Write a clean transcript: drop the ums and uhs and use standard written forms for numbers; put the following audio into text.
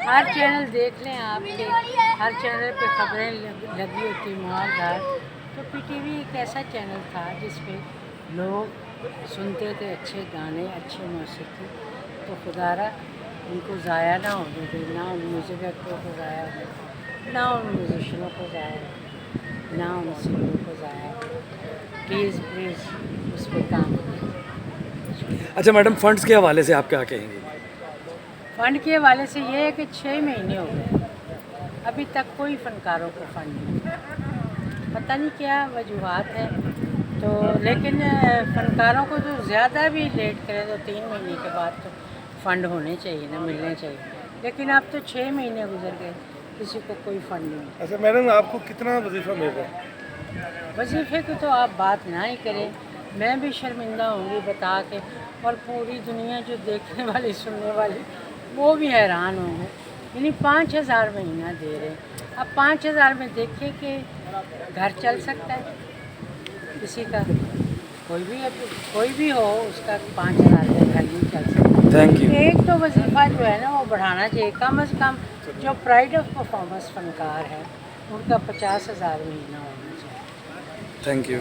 ہر channel دیکھ لیں آپ کے، ہر چینل پہ خبریں لگی ہوتی مار دھار. تو پی ٹی وی ایک ایسا چینل تھا جس پہ لوگ سنتے تھے اچھے گانے، اچھی موسیقی. تو خدا را ان کو ضائع نہ ہونے دے، نہ ان میوزک ایکٹروں کو ضائع ہو، نہ ان میوزیشنوں کو ضائع ہو، نہ ان سنگروں کو ضائع ہو. پلیز پلیز اس پہ کام کریں. اچھا میڈم، فنڈس کے حوالے سے آپ کیا کہیں گے؟ فنڈ کے حوالے سے یہ ہے کہ 6 مہینے ہو گئے ابھی تک کوئی فنکاروں کو فنڈ نہیں ملا. پتہ نہیں کیا وجوہات ہیں. تو لیکن فنکاروں کو جو زیادہ بھی لیٹ کرے تو 3 مہینے کے بعد تو فنڈ ہونے چاہیے نا، ملنے چاہیے. لیکن اب تو 6 مہینے گزر گئے، کسی کو کوئی فنڈ نہیں ملا. اچھا میڈم، آپ کو کتنا وظیفہ مل رہا ہے؟ وظیفے کی تو آپ بات نہ ہی کریں، میں بھی شرمندہ ہوں گی بتا کے، اور پوری دنیا جو دیکھنے والی سننے والی وہ بھی حیران ہوں گے. یعنی 5,000 مہینہ دے رہے ہیں. اب 5,000 میں دیکھیں کہ گھر چل سکتا ہے کسی کا؟ کوئی بھی ہو اس کا 5,000 کا گھر نہیں چل سکتا. Thank you. ایک تو وظیفہ جو ہے نا وہ بڑھانا چاہیے. کم از کم جو پرائڈ آف پرفارمنس فنکار ہے ان کا 50,000 مہینہ ہونا چاہیے. Thank you.